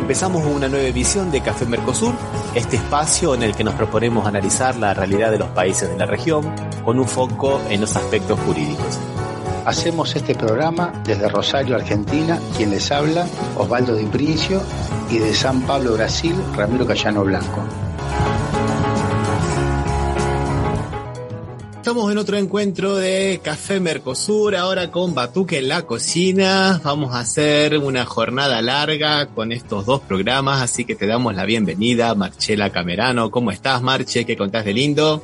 Empezamos una nueva edición de Café Mercosur, este espacio en el que nos proponemos analizar la realidad de los países de la región con un foco en los aspectos jurídicos. Hacemos este programa desde Rosario, Argentina, quien les habla, Osvaldo Di Princio, y de San Pablo, Brasil, Ramiro Cayano Blanco. Estamos en otro encuentro de Café Mercosur, ahora con Batuque en la cocina. Vamos a hacer una jornada larga con estos dos programas, así que te damos la bienvenida, Marcela Camerano. ¿Cómo estás, Marche? ¿Qué contás de lindo?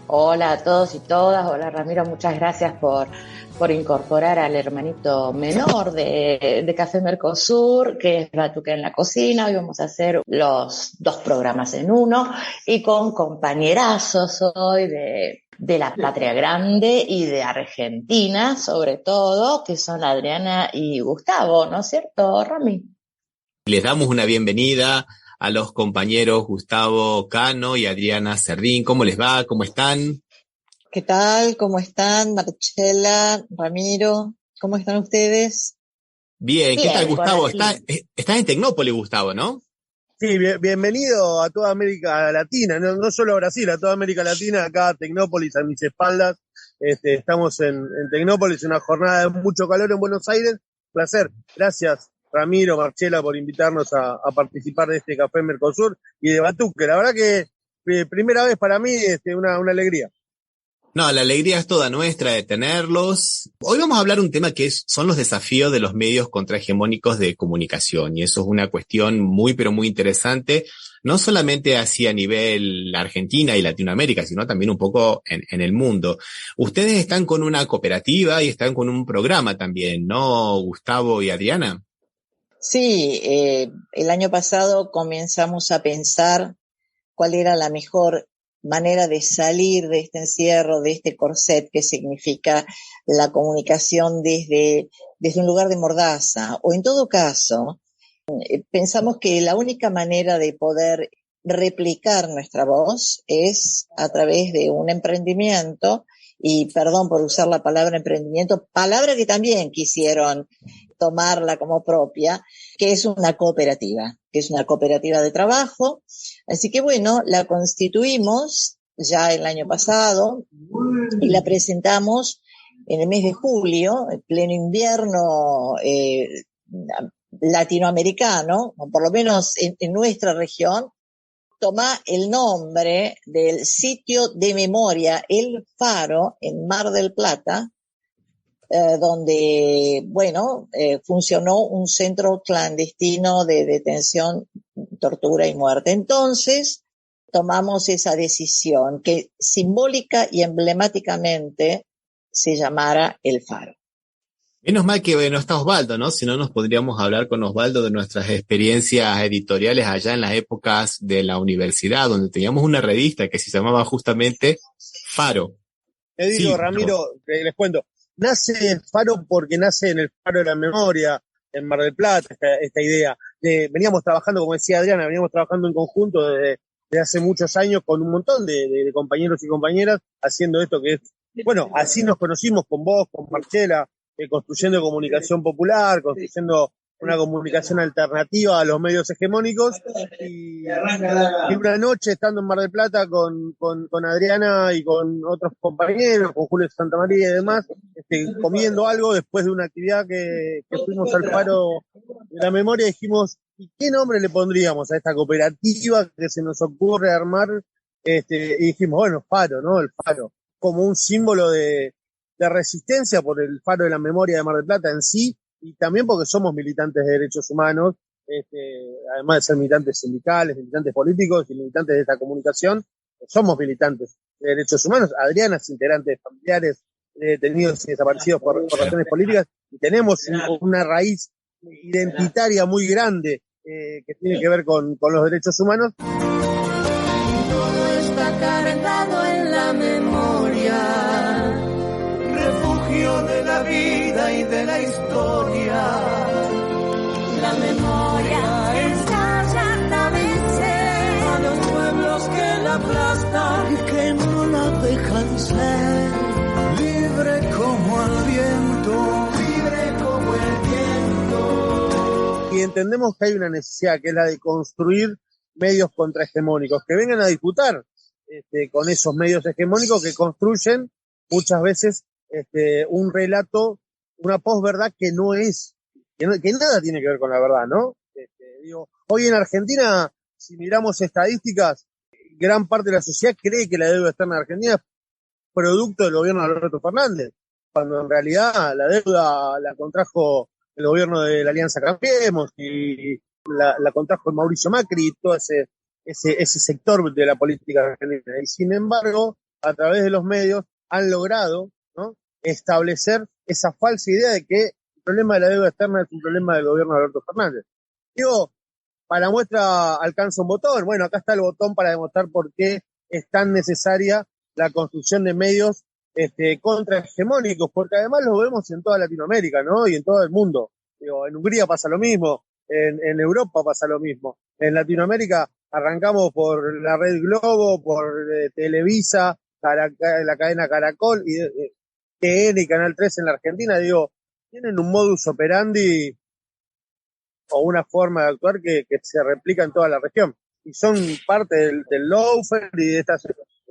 Hola a todos y todas. Hola, Ramiro, muchas gracias por incorporar al hermanito menor de Café Mercosur, que es Batuque en la cocina. Hoy vamos a hacer los dos programas en uno y con compañerazos hoy de la patria grande y de Argentina, sobre todo, que son Adriana y Gustavo, ¿no es cierto, Rami? Les damos una bienvenida a los compañeros Gustavo Cano y Adriana Cerdín. ¿Cómo les va? ¿Cómo están? ¿Qué tal? ¿Cómo están? Marcela, Ramiro, ¿cómo están ustedes? Bien, ¿qué tal, Gustavo? Estás en Tecnópolis, Gustavo, ¿no? Sí, bienvenido a toda América Latina, no solo a Brasil, a toda América Latina, acá Tecnópolis, a mis espaldas. Estamos en Tecnópolis, una jornada de mucho calor en Buenos Aires. Placer. Gracias, Ramiro, Marcela, por invitarnos a participar de este Café Mercosur y de Batuque. La verdad que primera vez para mí, una alegría. No, la alegría es toda nuestra de tenerlos. Hoy vamos a hablar un tema que son los desafíos de los medios contrahegemónicos de comunicación, y eso es una cuestión muy, pero muy interesante, no solamente así a nivel Argentina y Latinoamérica, sino también un poco en el mundo. Ustedes están con una cooperativa y están con un programa también, ¿no, Gustavo y Adriana? Sí, el año pasado comenzamos a pensar cuál era la mejor manera de salir de este encierro, de este corset que significa la comunicación desde un lugar de mordaza. O en todo caso, pensamos que la única manera de poder replicar nuestra voz es a través de un emprendimiento, y perdón por usar la palabra emprendimiento, palabra que también quisieron tomarla como propia, que es una cooperativa de trabajo. Así que bueno, la constituimos ya el año pasado y la presentamos en el mes de julio, en pleno invierno latinoamericano, o por lo menos en nuestra región. Toma el nombre del sitio de memoria El Faro en Mar del Plata, donde, funcionó un centro clandestino de detención, tortura y muerte. Entonces, tomamos esa decisión que simbólica y emblemáticamente se llamara El Faro. Menos mal que no está Osvaldo, ¿no? Si no, nos podríamos hablar con Osvaldo de nuestras experiencias editoriales allá en las épocas de la universidad, donde teníamos una revista que se llamaba justamente Faro. Te digo, sí, Ramiro, les cuento. Nace el Faro porque nace en el Faro de la Memoria, en Mar del Plata, esta idea. Veníamos trabajando, como decía Adriana, veníamos trabajando en conjunto desde hace muchos años con un montón de compañeros y compañeras haciendo esto que es, bueno, así nos conocimos con vos, con Marcela, construyendo comunicación popular, construyendo una comunicación alternativa a los medios hegemónicos, y una noche estando en Mar del Plata con Adriana y con otros compañeros, con Julio Santamaría y demás, comiendo algo después de una actividad que fuimos al Faro de la Memoria, dijimos, ¿y qué nombre le pondríamos a esta cooperativa que se nos ocurre armar? Y dijimos, bueno, Faro, ¿no? El Faro, como un símbolo de resistencia por el Faro de la Memoria de Mar del Plata en sí, y también porque somos militantes de derechos humanos, además de ser militantes sindicales, militantes políticos y militantes de esta comunicación, somos militantes de derechos humanos. Adriana es integrante de familiares detenidos y desaparecidos por razones políticas, y tenemos una raíz identitaria muy grande que tiene que ver con los derechos humanos. Todo está cargado en la memoria, refugio de la vida y de la historia. La memoria ensaya a vencer a los pueblos que la aplastan y que no la dejan ser. Libre como el viento, libre como el viento. Y entendemos que hay una necesidad, que es la de construir medios contrahegemónicos, que vengan a disputar con esos medios hegemónicos que construyen muchas veces un relato, una posverdad que no es, que nada tiene que ver con la verdad, ¿no? Hoy en Argentina, si miramos estadísticas, gran parte de la sociedad cree que la deuda externa de Argentina es producto del gobierno de Alberto Fernández, cuando en realidad la deuda la contrajo el gobierno de la Alianza Cambiemos y la contrajo el Mauricio Macri y todo ese sector de la política argentina. Y sin embargo, a través de los medios han logrado, ¿no?, establecer esa falsa idea de que el problema de la deuda externa es un problema del gobierno de Alberto Fernández. Para muestra alcanza un botón. Bueno, acá está el botón para demostrar por qué es tan necesaria la construcción de medios contrahegemónicos, porque además lo vemos en toda Latinoamérica, ¿no? Y en todo el mundo. En Hungría pasa lo mismo, en Europa pasa lo mismo. En Latinoamérica arrancamos por la Red Globo, por Televisa, la cadena Caracol, y TN y Canal 3 en la Argentina, tienen un modus operandi o una forma de actuar que se replica en toda la región. Y son parte del lawfare y de estas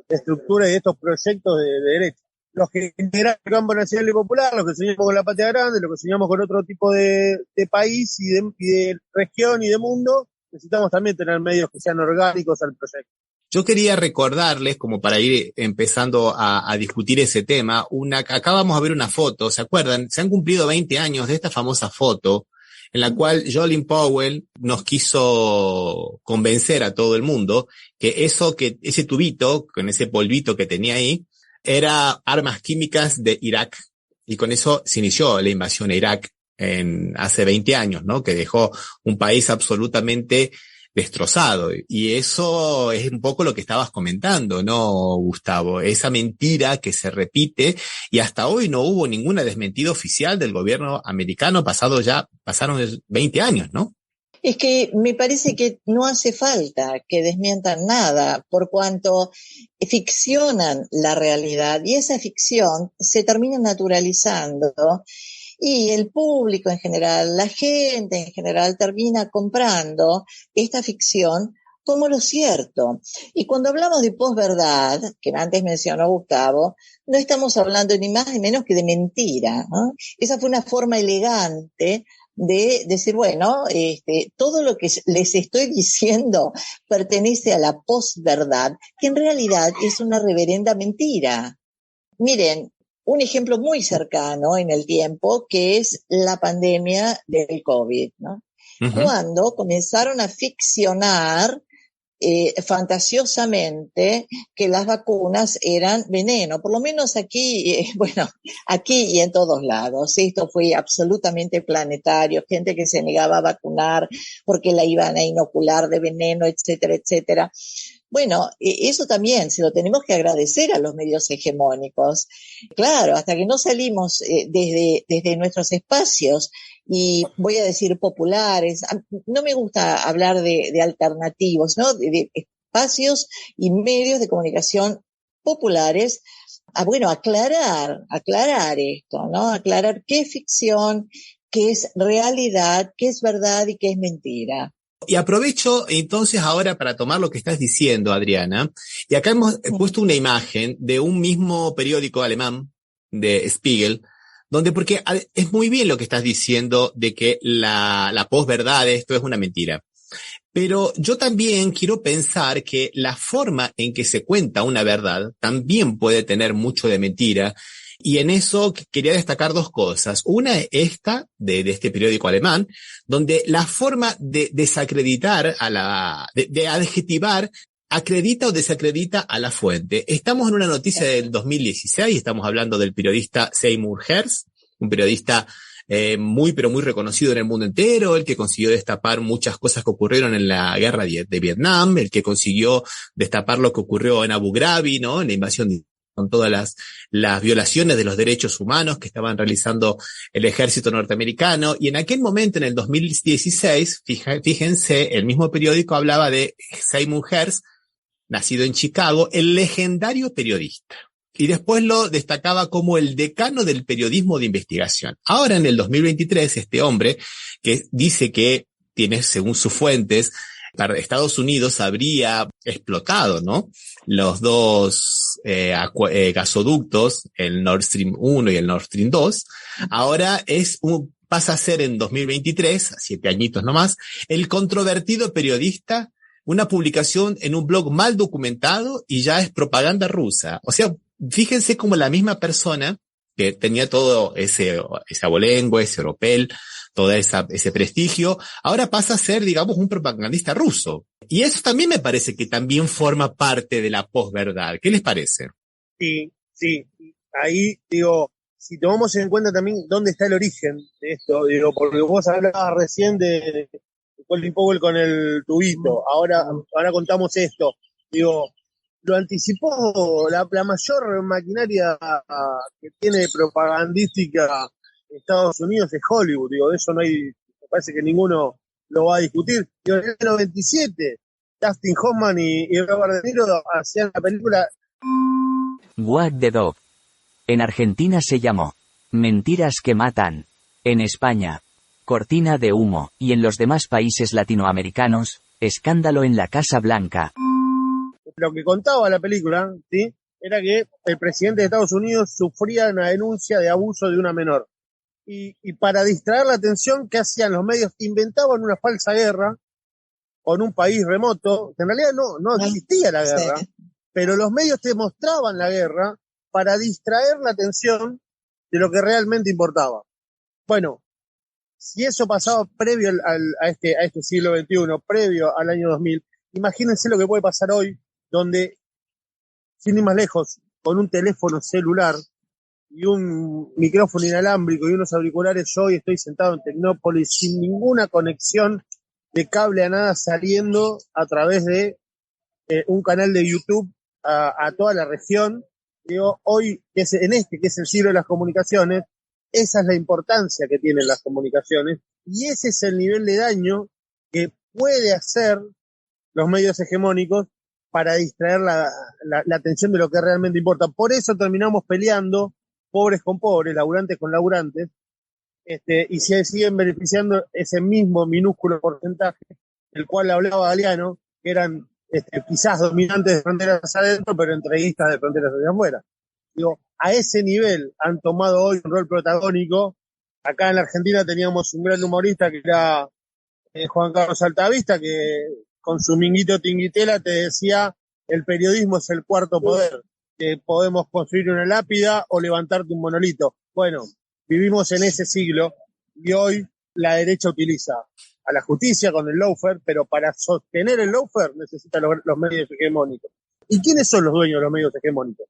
estructuras y de estos proyectos de derecha. Los que integran el campo nacional y popular, los que soñamos con la patria grande, los que soñamos con otro tipo de país y de región y de mundo, necesitamos también tener medios que sean orgánicos al proyecto. Yo quería recordarles, como para ir empezando a discutir ese tema, acá vamos a ver una foto, ¿se acuerdan? Se han cumplido 20 años de esta famosa foto, en la cual Colin Powell nos quiso convencer a todo el mundo que ese tubito, con ese polvito que tenía ahí, era armas químicas de Irak. Y con eso se inició la invasión a Irak hace 20 años, ¿no? Que dejó un país absolutamente destrozado. Y eso es un poco lo que estabas comentando, ¿no, Gustavo? Esa mentira que se repite, y hasta hoy no hubo ninguna desmentida oficial del gobierno americano, pasaron 20 años, ¿no? Es que me parece que no hace falta que desmientan nada, por cuanto ficcionan la realidad, y esa ficción se termina naturalizando. Y el público en general, la gente en general, termina comprando esta ficción como lo cierto. Y cuando hablamos de posverdad, que antes mencionó Gustavo, no estamos hablando ni más ni menos que de mentira, ¿no? Esa fue una forma elegante de decir, bueno, todo lo que les estoy diciendo pertenece a la posverdad, que en realidad es una reverenda mentira. Miren, un ejemplo muy cercano en el tiempo, que es la pandemia del COVID, ¿no? Uh-huh. Cuando comenzaron a ficcionar fantasiosamente que las vacunas eran veneno, por lo menos aquí, aquí y en todos lados. Esto fue absolutamente planetario, gente que se negaba a vacunar porque la iban a inocular de veneno, etcétera, etcétera. Bueno, eso también se lo tenemos que agradecer a los medios hegemónicos. Claro, hasta que no salimos desde nuestros espacios, y voy a decir populares, no me gusta hablar de alternativos, ¿no? De espacios y medios de comunicación populares, aclarar esto, ¿no? Aclarar qué es ficción, qué es realidad, qué es verdad y qué es mentira. Y aprovecho entonces ahora para tomar lo que estás diciendo, Adriana, y acá hemos puesto una imagen de un mismo periódico alemán, de Spiegel, porque es muy bien lo que estás diciendo de que la posverdad, esto es una mentira. Pero yo también quiero pensar que la forma en que se cuenta una verdad también puede tener mucho de mentira. Y en eso quería destacar dos cosas. Una es esta, de este periódico alemán, donde la forma de desacreditar de adjetivar, acredita o desacredita a la fuente. Estamos en una noticia del 2016, estamos hablando del periodista Seymour Hersh, un periodista muy pero muy reconocido en el mundo entero, el que consiguió destapar muchas cosas que ocurrieron en la guerra de Vietnam, el que consiguió destapar lo que ocurrió en Abu Ghraib, ¿no? En la invasión con todas las violaciones de los derechos humanos que estaban realizando el ejército norteamericano. Y en aquel momento, en el 2016, fíjense, el mismo periódico hablaba de Seymour Hersh, nacido en Chicago, el legendario periodista. Y después lo destacaba como el decano del periodismo de investigación. Ahora, en el 2023, este hombre, que dice que tiene, según sus fuentes, Estados Unidos habría explotado, ¿no? Los dos gasoductos, el Nord Stream 1 y el Nord Stream 2. Ahora pasa a ser en 2023, 7 añitos nomás, el controvertido periodista, una publicación en un blog mal documentado y ya es propaganda rusa. O sea, fíjense cómo la misma persona que tenía todo ese abolengo, ese oropel, todo ese prestigio, ahora pasa a ser, digamos, un propagandista ruso. Y eso también me parece que también forma parte de la posverdad. ¿Qué les parece? Sí. Ahí, digo, si tomamos en cuenta también dónde está el origen de esto, digo, porque vos hablabas recién de Colin Powell con el tubito, ahora contamos esto, digo, lo anticipó la mayor maquinaria que tiene propagandística Estados Unidos es Hollywood, digo, de eso no hay, me parece que ninguno lo va a discutir. Digo, en el 97, Dustin Hoffman y Robert De Niro hacían la película What the Dog. En Argentina se llamó Mentiras que matan. En España, Cortina de humo, y en los demás países latinoamericanos, Escándalo en la Casa Blanca. Lo que contaba la película, ¿sí?, era que el presidente de Estados Unidos sufría una denuncia de abuso de una menor. Y para distraer la atención, ¿qué hacían los medios? Inventaban una falsa guerra con un país remoto, que en realidad no existía la guerra, sí, pero los medios te mostraban la guerra para distraer la atención de lo que realmente importaba. Bueno, si eso pasaba previo a este siglo XXI, previo al año 2000, imagínense lo que puede pasar hoy, donde, sin ir más lejos, con un teléfono celular y un micrófono inalámbrico y unos auriculares, yo hoy estoy sentado en Tecnópolis sin ninguna conexión de cable a nada, saliendo a través de un canal de YouTube a toda la región. Digo, hoy, que es el siglo de las comunicaciones, esa es la importancia que tienen las comunicaciones y ese es el nivel de daño que puede hacer los medios hegemónicos para distraer la atención de lo que realmente importa. Por eso terminamos peleando pobres con pobres, laburantes con laburantes, y se siguen beneficiando ese mismo minúsculo porcentaje del cual hablaba Galeano, que eran quizás dominantes de fronteras adentro, pero entreguistas de fronteras hacia afuera. Digo, a ese nivel han tomado hoy un rol protagónico. Acá en la Argentina teníamos un gran humorista que era Juan Carlos Altavista, que con su minguito tinguitela te decía: el periodismo es el cuarto poder, que podemos construir una lápida o levantarte un monolito. Bueno, vivimos en ese siglo y hoy la derecha utiliza a la justicia con el lawfare, pero para sostener el lawfare necesita los medios hegemónicos. ¿Y quiénes son los dueños de los medios hegemónicos?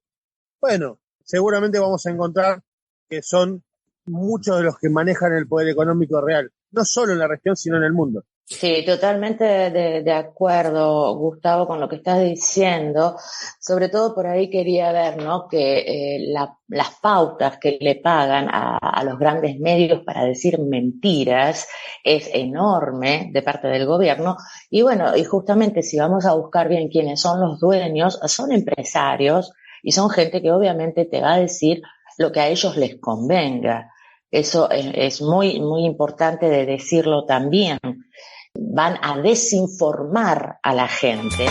Bueno, seguramente vamos a encontrar que son muchos de los que manejan el poder económico real, no solo en la región, sino en el mundo. Sí, totalmente de acuerdo, Gustavo, con lo que estás diciendo. Sobre todo por ahí quería ver, ¿no?, que las pautas que le pagan a los grandes medios para decir mentiras es enorme de parte del gobierno. Y bueno, y justamente si vamos a buscar bien quiénes son los dueños, son empresarios y son gente que obviamente te va a decir lo que a ellos les convenga. Eso es muy, muy importante de decirlo también. Van a desinformar a la gente.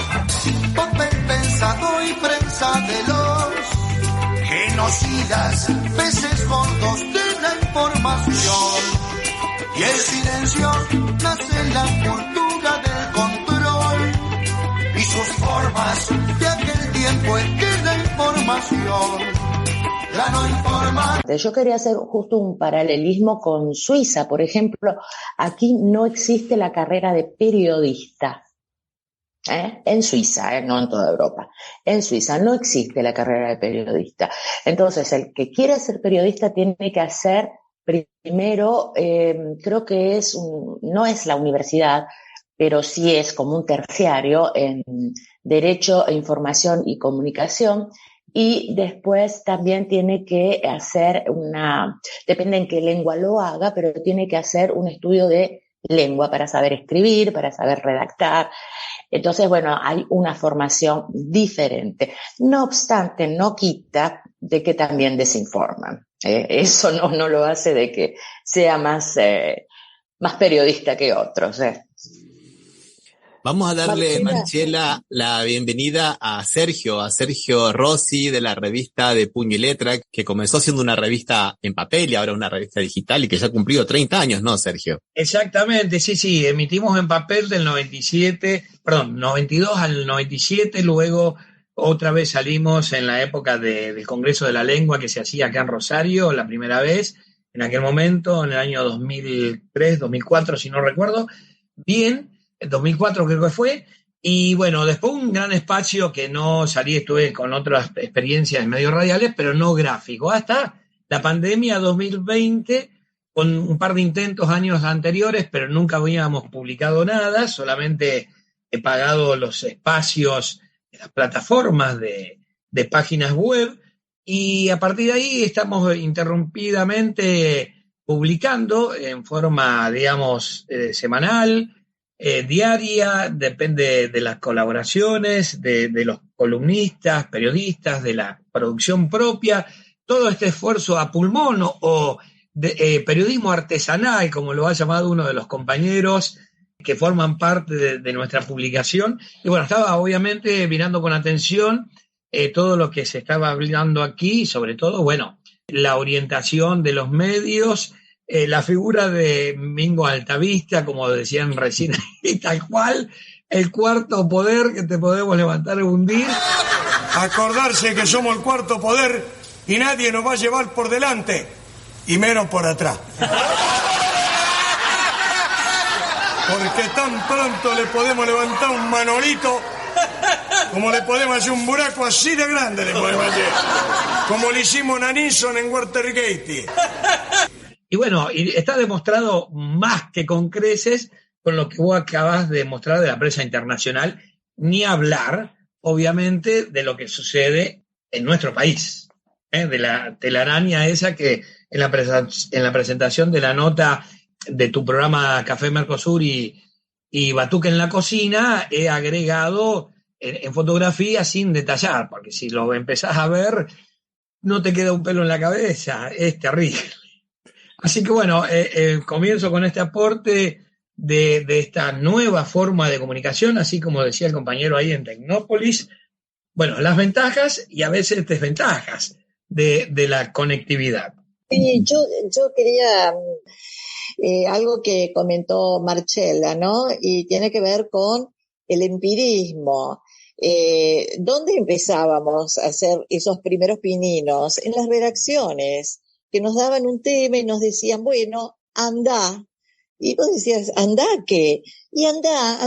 Papel pensado y prensa de los genocidas, peces gordos de la información. Y el silencio nace en la cultura del control y sus formas de aquel tiempo en que la información la no informa. Yo quería hacer justo un paralelismo con Suiza, por ejemplo. Aquí no existe la carrera de periodista. En Suiza, no en toda Europa. En Suiza no existe la carrera de periodista. Entonces, el que quiere ser periodista tiene que hacer primero, creo que no es la universidad, pero sí es como un terciario en Derecho, Información y Comunicación. Y después también tiene que hacer depende en qué lengua lo haga, pero tiene que hacer un estudio de lengua para saber escribir, para saber redactar. Entonces, bueno, hay una formación diferente. No obstante, no quita de que también desinforman. Eso no lo hace de que sea más más periodista que otros. Vamos a darle, Marcela, la bienvenida a Sergio Rossi de la revista de Puño y Letra, que comenzó siendo una revista en papel y ahora una revista digital y que ya ha cumplido 30 años, ¿no, Sergio? Exactamente, sí, emitimos en papel del 92 al 97, luego otra vez salimos en la época del Congreso de la Lengua que se hacía acá en Rosario, la primera vez, en aquel momento, en el año 2003, 2004, si no recuerdo bien. 2004 creo que fue, y bueno, después un gran espacio que no salí, estuve con otras experiencias en medios radiales, pero no gráfico, hasta la pandemia 2020, con un par de intentos años anteriores, pero nunca habíamos publicado nada, solamente he pagado los espacios de las plataformas de páginas web, y a partir de ahí estamos interrumpidamente publicando en forma, digamos, semanal, diaria, depende de las colaboraciones, de los columnistas, periodistas, de la producción propia, todo este esfuerzo a pulmón o de periodismo artesanal, como lo ha llamado uno de los compañeros que forman parte de nuestra publicación. Y bueno, estaba obviamente mirando con atención todo lo que se estaba hablando aquí, sobre todo, bueno, la orientación de los medios, la figura de Mingo Altavista, como decían recién, y tal cual, el cuarto poder que te podemos levantar y hundir. Acordarse que somos el cuarto poder y nadie nos va a llevar por delante, y menos por atrás. Porque tan pronto le podemos levantar un manolito como le podemos hacer un buraco así de grande, le podemos hacer. Como le hicimos a Nixon en Watergate. Y bueno, y está demostrado más que con creces con lo que vos acabas de mostrar de la prensa internacional, ni hablar, obviamente, de lo que sucede en nuestro país, de la telaraña esa que en la presentación de la nota de tu programa Café Mercosur y Batuque en la Cocina he agregado en fotografía sin detallar, porque si lo empezás a ver no te queda un pelo en la cabeza, es terrible. Así que bueno, comienzo con este aporte de esta nueva forma de comunicación, así como decía el compañero ahí en Tecnópolis. Bueno, las ventajas y a veces desventajas de la conectividad. Sí, yo quería algo que comentó Marcela, ¿no? Y tiene que ver con el empirismo. ¿Dónde empezábamos a hacer esos primeros pininos? En las redacciones, que nos daban un tema y nos decían, bueno, andá. Y vos decías, ¿andá qué? Y andá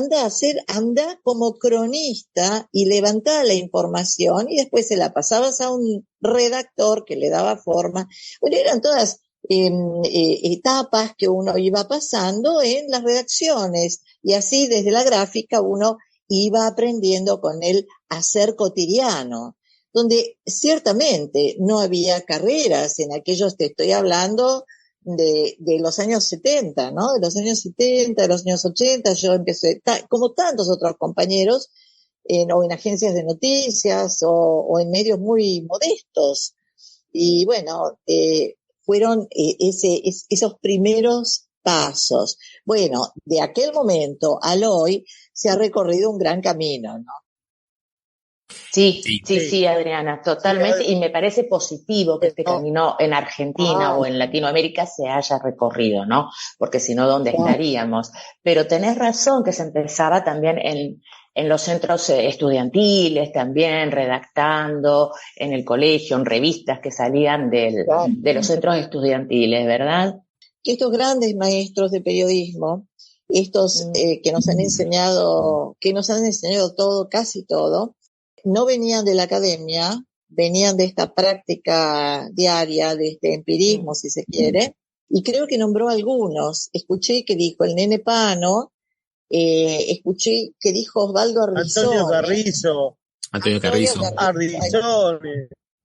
como cronista y levantá la información y después se la pasabas a un redactor que le daba forma. Bueno, eran todas etapas que uno iba pasando en las redacciones y así desde la gráfica uno iba aprendiendo con el hacer cotidiano, donde ciertamente no había carreras en aquellos, te estoy hablando de los años 70, ¿no? De los años 70, de los años 80, yo empecé, como tantos otros compañeros, o en agencias de noticias, o en medios muy modestos. Y bueno, fueron esos primeros pasos. Bueno, de aquel momento al hoy se ha recorrido un gran camino, ¿no? Sí, Adriana, totalmente, y me parece positivo que este camino en Argentina o en Latinoamérica se haya recorrido, ¿no? Porque si no, ¿dónde estaríamos? Pero tenés razón que se empezaba también en los centros estudiantiles, también redactando, en el colegio, en revistas que salían de los centros estudiantiles, ¿verdad? Estos grandes maestros de periodismo, estos que nos han enseñado todo, casi todo, no venían de la academia, venían de esta práctica diaria, de este empirismo, si se quiere, y creo que nombró algunos. Escuché que dijo el Nene Pano, escuché que dijo Osvaldo Arrizone. Antonio Carrizo.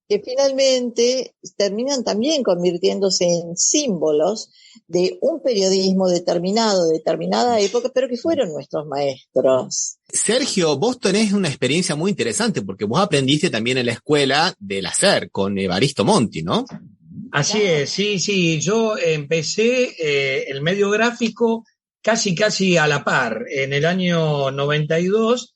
Que finalmente terminan también convirtiéndose en símbolos de un periodismo determinada época, pero que fueron nuestros maestros. Sergio, vos tenés una experiencia muy interesante porque vos aprendiste también en la escuela del hacer con Evaristo Monti, ¿no? Así es, sí. Yo empecé el medio gráfico casi a la par, en el año 92,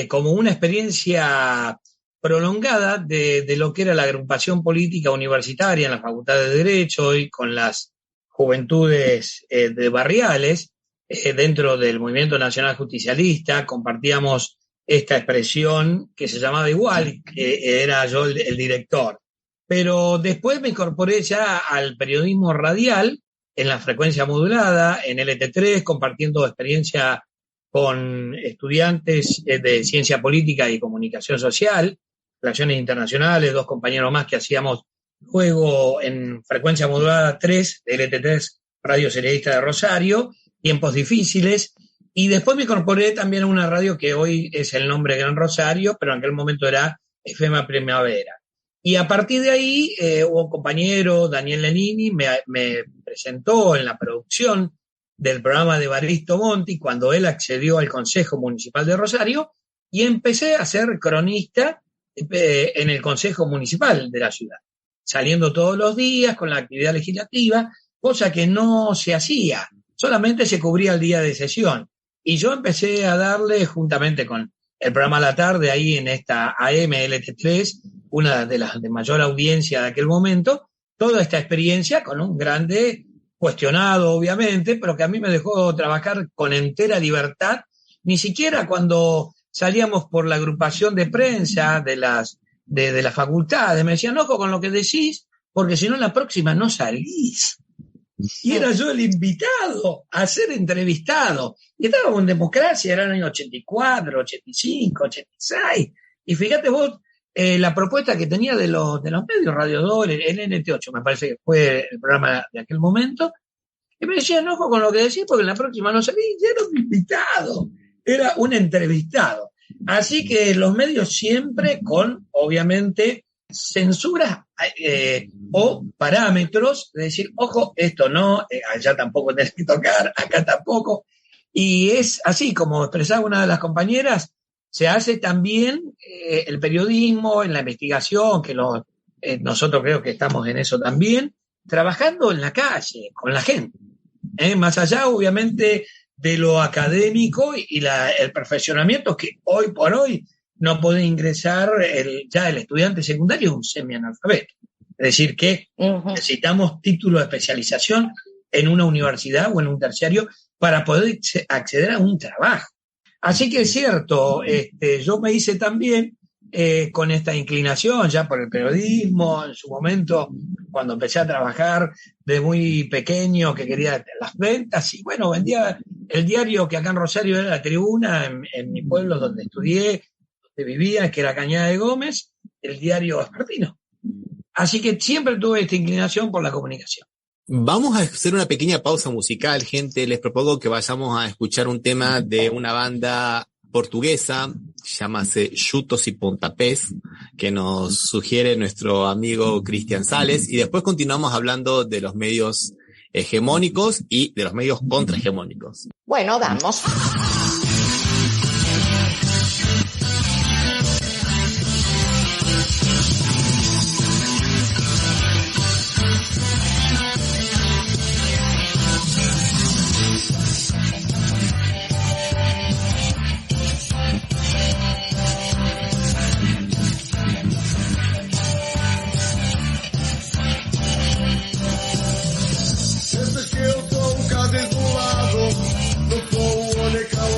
como una experiencia prolongada de lo que era la agrupación política universitaria en la Facultad de Derecho y con las juventudes de barriales, dentro del Movimiento Nacional Justicialista. Compartíamos esta expresión que se llamaba igual, que era yo el director. Pero después me incorporé ya al periodismo radial en la frecuencia modulada, en LT3, compartiendo experiencia con estudiantes de Ciencia Política y Comunicación Social, Relaciones Internacionales, 2 compañeros más que hacíamos luego en frecuencia modulada 3, de LT3, Radio Serialista de Rosario, Tiempos Difíciles, y después me incorporé también a una radio que hoy es el nombre Gran Rosario, pero en aquel momento era FM Primavera. Y a partir de ahí hubo un compañero, Daniel Lenini, me presentó en la producción del programa de Evaristo Monti cuando él accedió al Consejo Municipal de Rosario, y empecé a ser cronista en el Consejo Municipal de la ciudad, saliendo todos los días con la actividad legislativa, cosa que no se hacía, solamente se cubría el día de sesión. Y yo empecé a darle, juntamente con el programa a la tarde, ahí en esta AM LT3, una de las de mayor audiencia de aquel momento, toda esta experiencia con un grande cuestionado, obviamente, pero que a mí me dejó trabajar con entera libertad, ni siquiera cuando salíamos por la agrupación de prensa de las facultades, me decían, ojo con lo que decís, porque si no en la próxima no salís. Y era yo el invitado a ser entrevistado. Y estábamos en democracia, era el año 84, 85, 86. Y fíjate vos la propuesta que tenía de los medios, Radio 2, el NT8, me parece que fue el programa de aquel momento. Y me decían, ojo con lo que decís, porque en la próxima no salís. Y era un invitado, era un entrevistado. Así que los medios siempre con, obviamente, censuras o parámetros de decir, ojo, esto no, allá tampoco tenés que tocar, acá tampoco. Y es así, como expresaba una de las compañeras, se hace también el periodismo, en la investigación, que nosotros creo que estamos en eso también, trabajando en la calle, con la gente. Más allá, obviamente, de lo académico y el perfeccionamiento que hoy por hoy no puede ingresar ya el estudiante secundario, un semianalfabeto. Es decir, que necesitamos título de especialización en una universidad o en un terciario para poder acceder a un trabajo. Así que es cierto, yo me hice también con esta inclinación ya por el periodismo, en su momento, cuando empecé a trabajar de muy pequeño, que quería las ventas, y bueno, vendía el diario que acá en Rosario era La Tribuna, en mi pueblo donde estudié, vivía, que era Cañada de Gómez, el diario Vespertino. Así que siempre tuve esta inclinación por la comunicación. Vamos a hacer una pequeña pausa musical, gente. Les propongo que vayamos a escuchar un tema de una banda portuguesa, llámase Chutos y Pontapés, que nos sugiere nuestro amigo Cristian Sales, y después continuamos hablando de los medios hegemónicos y de los medios contrahegemónicos. Bueno, vamos. Pensa que eu sou um caso isolado, não sou o único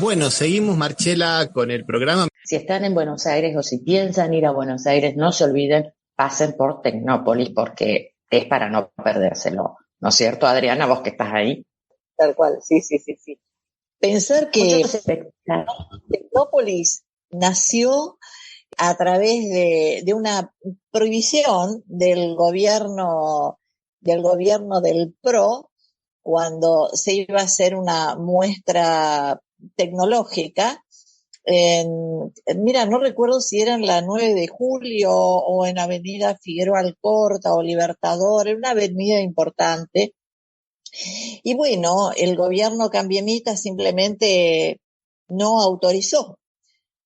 Bueno, seguimos, Marcela, con el programa. Si están en Buenos Aires o si piensan ir a Buenos Aires, no se olviden, pasen por Tecnópolis porque es para no perdérselo. ¿No es cierto, Adriana, vos que estás ahí? Tal cual, sí. Pensar que Tecnópolis nació a través de una prohibición del gobierno del PRO cuando se iba a hacer una muestra tecnológica mira, no recuerdo si era en la 9 de julio o en Avenida Figueroa Alcorta o Libertador, era una avenida importante. Y bueno, el gobierno cambiemita simplemente no autorizó.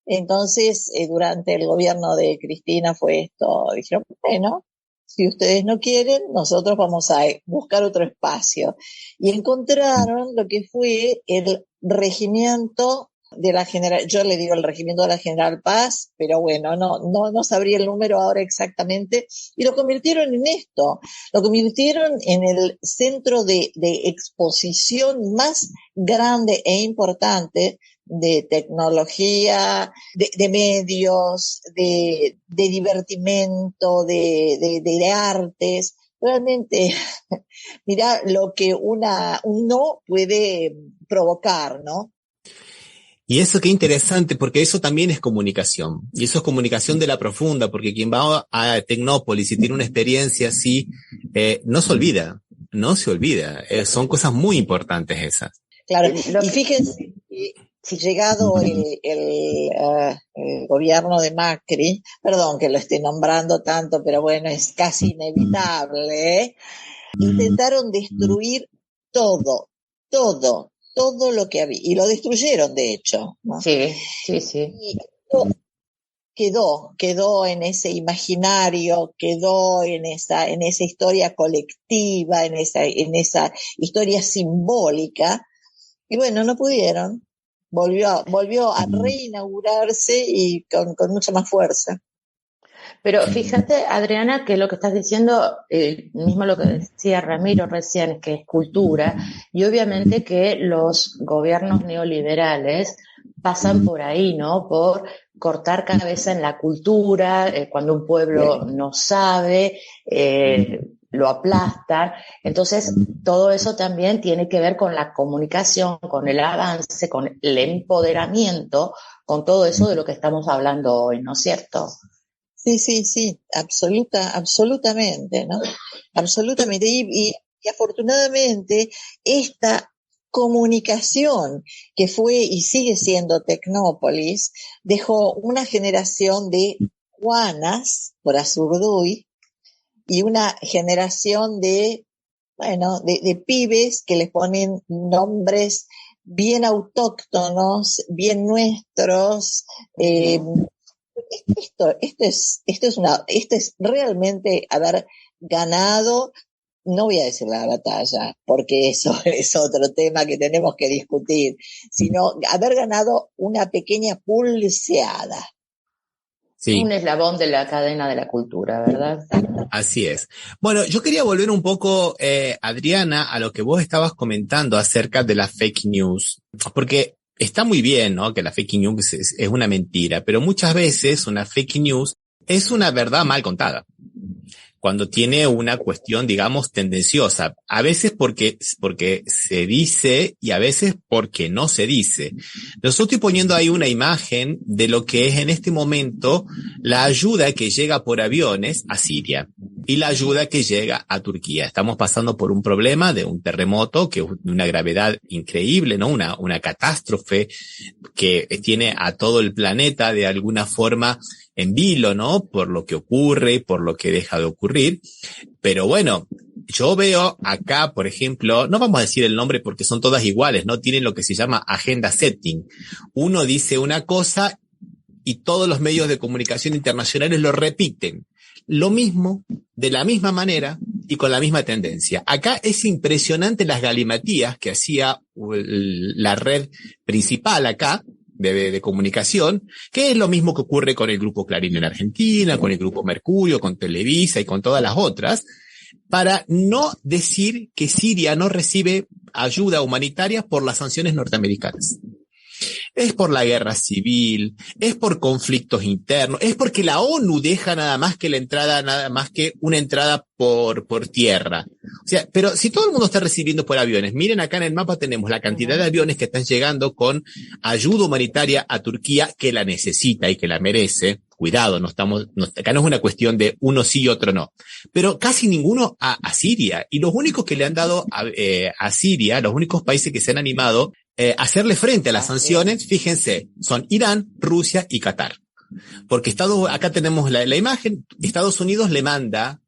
Entonces, durante el gobierno de Cristina fue esto, dijeron, bueno, si ustedes no quieren, nosotros vamos a buscar otro espacio. Y encontraron lo que fue el regimiento de la General, yo le digo el regimiento de la General Paz, pero bueno, no sabría el número ahora exactamente, y lo convirtieron en esto, lo convirtieron en el centro de exposición más grande e importante de tecnología, de medios, de divertimento, de artes. Realmente, mira lo que un no puede provocar, ¿no? Y eso qué interesante, porque eso también es comunicación. Y eso es comunicación de la profunda, porque quien va a Tecnópolis y tiene una experiencia así, no se olvida. Son cosas muy importantes esas. Claro, y fíjense, si llegado el gobierno de Macri, perdón que lo esté nombrando tanto, pero bueno, es casi inevitable, intentaron destruir todo lo que había, y lo destruyeron de hecho, ¿no? Sí. Y quedó en ese imaginario, quedó en esa historia colectiva, en esa historia simbólica, y bueno, no pudieron, volvió a reinaugurarse y con mucha más fuerza. Pero fíjate, Adriana, que lo que estás diciendo, mismo lo que decía Ramiro recién, que es cultura, y obviamente que los gobiernos neoliberales pasan por ahí, ¿no? Por cortar cabeza en la cultura, cuando un pueblo no sabe, lo aplastan. Entonces, todo eso también tiene que ver con la comunicación, con el avance, con el empoderamiento, con todo eso de lo que estamos hablando hoy, ¿no es cierto? Sí, absolutamente, ¿no? Absolutamente. Y afortunadamente, esta comunicación que fue y sigue siendo Tecnópolis, dejó una generación de Juanas, por Azurduy, y una generación de pibes que les ponen nombres bien autóctonos, bien nuestros, esto es realmente haber ganado, no voy a decir la batalla, porque eso es otro tema que tenemos que discutir, sino haber ganado una pequeña pulseada. Sí. Un eslabón de la cadena de la cultura, ¿verdad? Así es. Bueno, yo quería volver un poco, Adriana, a lo que vos estabas comentando acerca de la fake news, porque está muy bien, ¿no? Que la fake news es una mentira, pero muchas veces una fake news es una verdad mal contada. Cuando tiene una cuestión, digamos, tendenciosa. A veces porque se dice y a veces porque no se dice. Yo estoy poniendo ahí una imagen de lo que es en este momento la ayuda que llega por aviones a Siria y la ayuda que llega a Turquía. Estamos pasando por un problema de un terremoto que es de una gravedad increíble, ¿no? Una catástrofe que tiene a todo el planeta de alguna forma en vilo, ¿no? Por lo que ocurre, por lo que deja de ocurrir. Pero bueno, yo veo acá, por ejemplo, no vamos a decir el nombre porque son todas iguales, ¿no? Tienen lo que se llama agenda setting. Uno dice una cosa y todos los medios de comunicación internacionales lo repiten. Lo mismo, de la misma manera y con la misma tendencia. Acá es impresionante las galimatías que hacía la red principal acá, de comunicación, que es lo mismo que ocurre con el Grupo Clarín en Argentina, con el Grupo Mercurio, con Televisa y con todas las otras, para no decir que Siria no recibe ayuda humanitaria por las sanciones norteamericanas. es por la guerra civil, es por conflictos internos, es porque la ONU deja nada más que una entrada por tierra. O sea, pero si todo el mundo está recibiendo por aviones, miren acá en el mapa tenemos la cantidad de aviones que están llegando con ayuda humanitaria a Turquía, que la necesita y que la merece. Cuidado, acá no es una cuestión de uno sí y otro no. Pero casi ninguno a Siria. Y los únicos que le han dado a Siria, los únicos países que se han animado a hacerle frente a las sanciones, fíjense, son Irán, Rusia y Qatar. Porque acá tenemos la imagen, Estados Unidos le manda,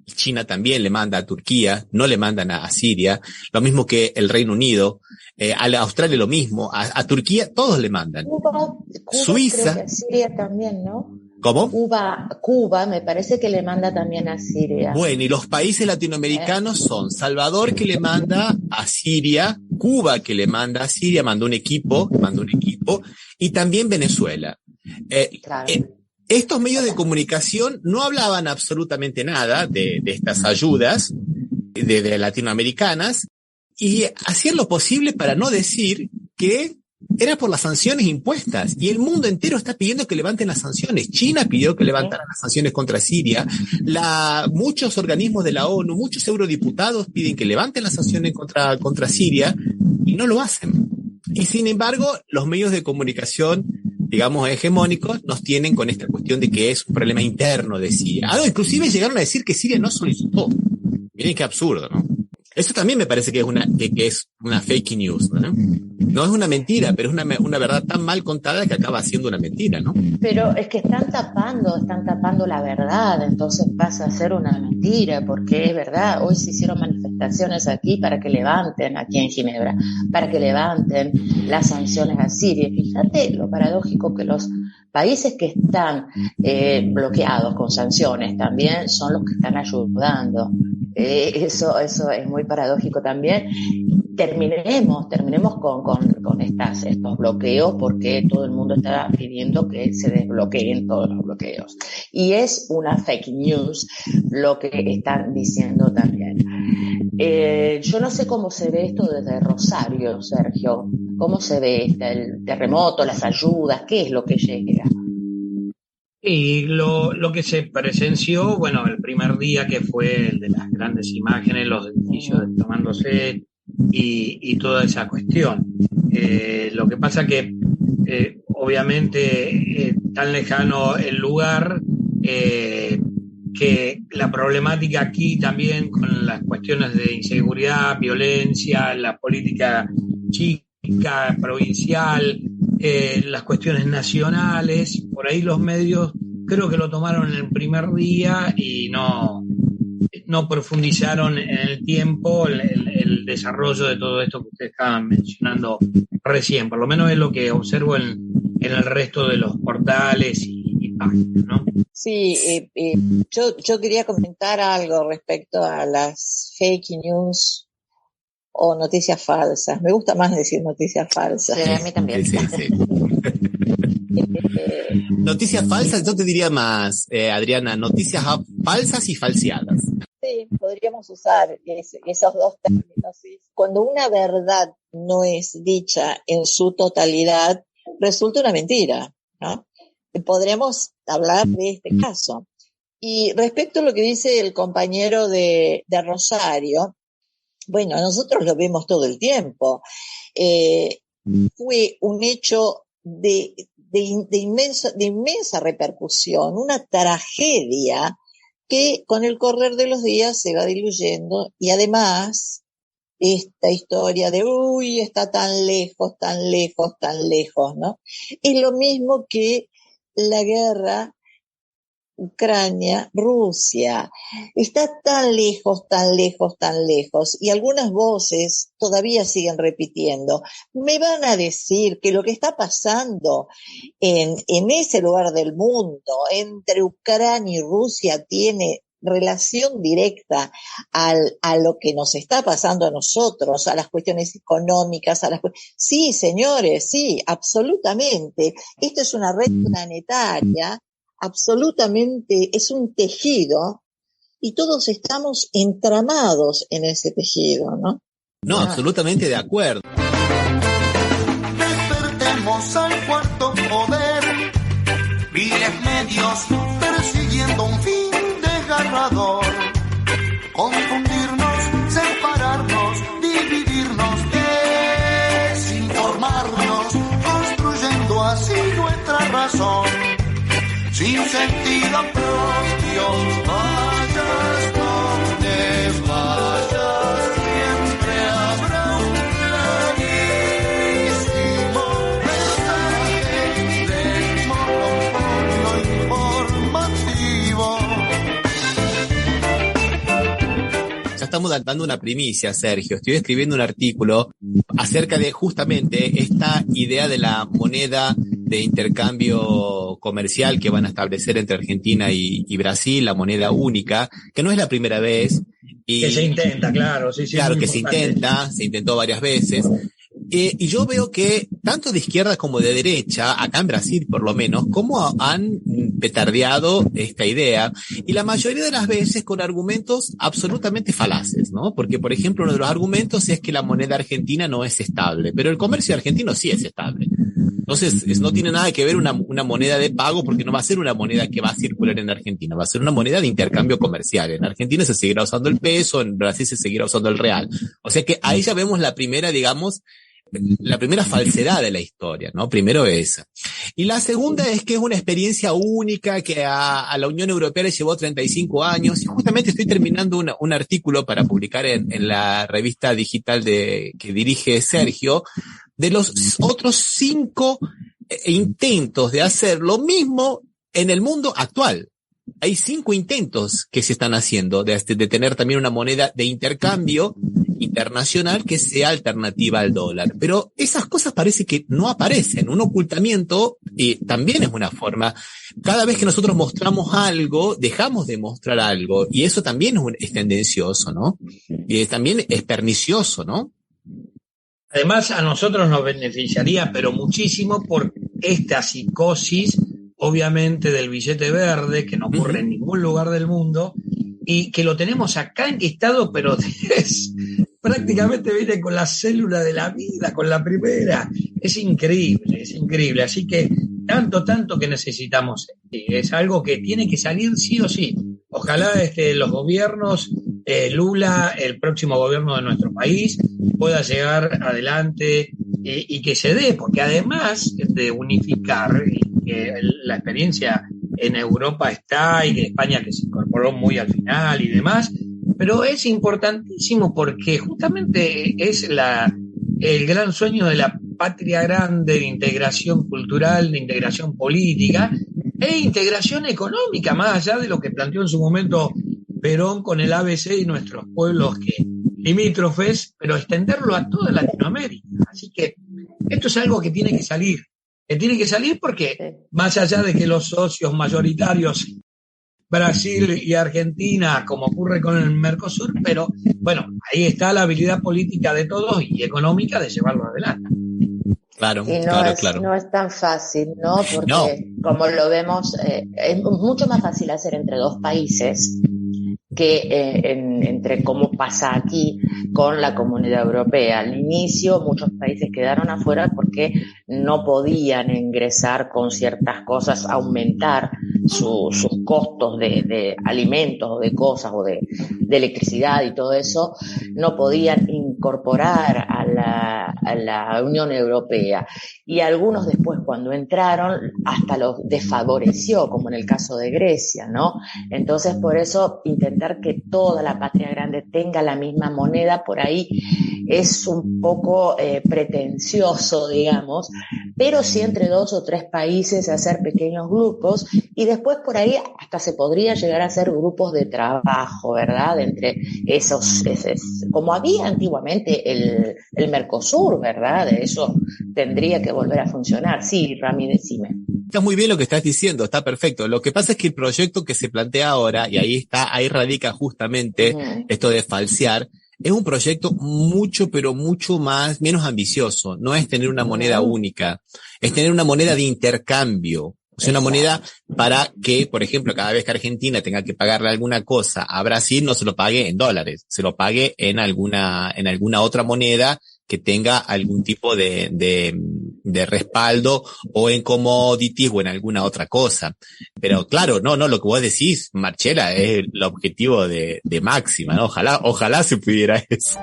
China también le manda a Turquía, no le mandan a Siria, lo mismo que el Reino Unido, a Australia lo mismo, a Turquía todos le mandan. Cuba, Suiza. Creo que a Siria también, ¿no? ¿Cómo? Cuba me parece que le manda también a Siria. Bueno, y los países latinoamericanos son Salvador, que le manda a Siria, Cuba, que le manda a Siria, mandó un equipo, y también Venezuela. Claro. Estos medios de comunicación no hablaban absolutamente nada de estas ayudas de latinoamericanas y hacían lo posible para no decir que era por las sanciones impuestas. Y el mundo entero está pidiendo que levanten las sanciones. China pidió que levantaran las sanciones contra Siria. Muchos organismos de la ONU, muchos eurodiputados piden que levanten las sanciones contra Siria y no lo hacen. Y sin embargo, los medios de comunicación, digamos, hegemónicos, nos tienen con esta cuestión de que es un problema interno de Siria. Inclusive llegaron a decir que Siria no solicitó. Miren qué absurdo, ¿no? Eso también me parece que es una fake news, ¿no? No es una mentira, pero es una verdad tan mal contada que acaba siendo una mentira, ¿no? Pero es que están tapando la verdad, entonces pasa a ser una mentira, porque es verdad, hoy se hicieron manifestaciones aquí aquí en Ginebra, para que levanten las sanciones a Siria. Fíjate lo paradójico que los países que están bloqueados con sanciones también son los que están ayudando. Eso es muy paradójico también. Terminemos con estos bloqueos, porque todo el mundo está pidiendo que se desbloqueen todos los bloqueos. Y es una fake news lo que están diciendo también. Yo no sé cómo se ve esto desde Rosario, Sergio. ¿Cómo se ve el terremoto, las ayudas? ¿Qué es lo que llega? Y lo que se presenció, bueno, el primer día, que fue el de las grandes imágenes, los edificios desplomándose y toda esa cuestión. Lo que pasa que obviamente tan lejano el lugar, que la problemática aquí también con las cuestiones de inseguridad, violencia, la política chica, provincial, las cuestiones nacionales, por ahí los medios creo que lo tomaron en el primer día y no profundizaron en el tiempo el desarrollo de todo esto que ustedes estaban mencionando recién. Por lo menos es lo que observo en el resto de los portales y páginas, ¿no? Sí, yo quería comentar algo respecto a las fake news o noticias falsas. Me gusta más decir noticias falsas. Sí, a mí también. Sí. Noticias falsas, yo te diría más, Adriana, noticias falsas y falseadas. Sí, podríamos usar esos dos términos. ¿Sí? Cuando una verdad no es dicha en su totalidad, resulta una mentira, ¿no? Podremos hablar de este caso. Y respecto a lo que dice el compañero de Rosario, bueno, nosotros lo vemos todo el tiempo. Fue un hecho de inmensa repercusión, una tragedia que con el correr de los días se va diluyendo, y además esta historia de está tan lejos, ¿no? Es lo mismo que la guerra Ucrania-Rusia. Está tan lejos, y algunas voces todavía siguen repitiendo. Me van a decir que lo que está pasando en ese lugar del mundo, entre Ucrania y Rusia, tiene relación directa a lo que nos está pasando a nosotros, a las cuestiones económicas, Sí, señores, sí, absolutamente. Esto es una red planetaria, absolutamente, es un tejido, y todos estamos entramados en ese tejido, ¿no? No, absolutamente de acuerdo. Despertemos Volvemos al cuarto poder, viles medios persiguiendo un fin desgarrador. Confundirnos, separarnos, dividirnos, desinformarnos, construyendo así nuestra razón. Sin sentido propio, vayas donde vayas, siempre habrá un clarísimo mensaje del monopolio informativo. Ya estamos dando una primicia, Sergio. Estoy escribiendo un artículo acerca de justamente esta idea de la moneda de intercambio comercial que van a establecer entre Argentina y Brasil, la moneda única, que no es la primera vez. Y, que se intenta, claro, sí, claro, que se intentó varias veces. Y yo veo que tanto de izquierda como de derecha, acá en Brasil por lo menos, cómo han petardeado esta idea, y la mayoría de las veces con argumentos absolutamente falaces, ¿no? Porque, por ejemplo, uno de los argumentos es que la moneda argentina no es estable, pero el comercio argentino sí es estable. Entonces, no tiene nada que ver una moneda de pago, porque no va a ser una moneda que va a circular en Argentina, va a ser una moneda de intercambio comercial. En Argentina se seguirá usando el peso, en Brasil se seguirá usando el real. O sea que ahí ya vemos la primera, digamos, la primera falsedad de la historia, ¿no? Primero esa. Y la segunda es que es una experiencia única que a la Unión Europea le llevó 35 años. Y justamente estoy terminando un artículo para publicar en la revista digital que dirige Sergio, de los otros 5 intentos de hacer lo mismo en el mundo actual. Hay 5 intentos que se están haciendo de tener también una moneda de intercambio internacional que sea alternativa al dólar. Pero esas cosas parece que no aparecen. Un ocultamiento también es una forma. Cada vez que nosotros mostramos algo, dejamos de mostrar algo. Y eso también es tendencioso, ¿no? Y también es pernicioso, ¿no? Además, a nosotros nos beneficiaría, pero muchísimo, por esta psicosis, obviamente, del billete verde, que no ocurre en ningún lugar del mundo, y que lo tenemos acá enquistado, pero es prácticamente, viene con la célula de la vida, con la primera. Es increíble, es increíble. Así que tanto que necesitamos. Es algo que tiene que salir sí o sí. Ojalá los gobiernos, Lula, el próximo gobierno de nuestro país, pueda llegar adelante y que se dé, porque además de unificar, que la experiencia en Europa está, y que España, que se incorporó muy al final y demás, pero es importantísimo porque justamente es el gran sueño de la patria grande, de integración cultural, de integración política e integración económica, más allá de lo que planteó en su momento Perón con el ABC y nuestros pueblos limítrofes, pero extenderlo a toda Latinoamérica. Así que esto es algo que tiene que salir. Tiene que salir porque, más allá de que los socios mayoritarios, Brasil y Argentina, como ocurre con el Mercosur, pero bueno, ahí está la habilidad política de todos y económica de llevarlo adelante. Claro, y claro. No es tan fácil, ¿no? Porque como lo vemos, es mucho más fácil hacer entre 2 países que entre cómo pasa aquí con la Comunidad Europea. Al inicio muchos países quedaron afuera porque no podían ingresar con ciertas cosas, aumentar sus costos de alimentos o de cosas o de electricidad y todo eso, no podían incorporar a la Unión Europea. Y algunos después, cuando entraron, hasta los desfavoreció, como en el caso de Grecia, ¿no? Entonces, por eso, intentar que toda la patria grande tenga la misma moneda, por ahí es un poco pretencioso, digamos, pero sí entre 2 o 3 países hacer pequeños grupos, y después por ahí hasta se podría llegar a hacer grupos de trabajo, ¿verdad? Entre esos como había antiguamente el Mercosur, ¿verdad? Eso tendría que volver a funcionar. Sí, Rami, decime. Está muy bien lo que estás diciendo, está perfecto. Lo que pasa es que el proyecto que se plantea ahora, y ahí radica justamente esto de falsear, es un proyecto mucho, pero mucho menos ambicioso. No es tener una moneda única, es tener una moneda de intercambio. O sea, una moneda para que, por ejemplo, cada vez que Argentina tenga que pagarle alguna cosa a Brasil, no se lo pague en dólares, se lo pague en alguna otra moneda que tenga algún tipo de respaldo o en commodities o en alguna otra cosa. Pero claro, no, lo que vos decís, Marchela, es el objetivo de Máxima, ¿no? Ojalá se pudiera eso.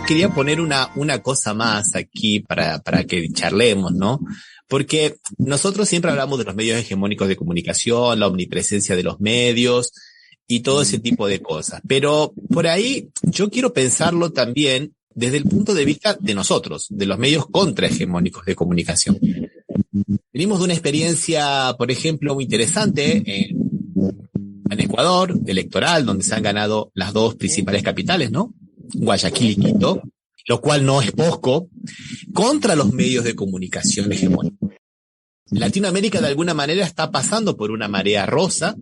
Quería poner una cosa más aquí para que charlemos, ¿no? Porque nosotros siempre hablamos de los medios hegemónicos de comunicación, la omnipresencia de los medios y todo ese tipo de cosas. Pero por ahí yo quiero pensarlo también desde el punto de vista de nosotros, de los medios contrahegemónicos de comunicación. Venimos de una experiencia, por ejemplo, muy interesante en Ecuador, electoral, donde se han ganado las dos principales capitales, ¿no? Guayaquil y Quito, lo cual no es poco, contra los medios de comunicación hegemónicos. Latinoamérica de alguna manera está pasando por una marea rosa,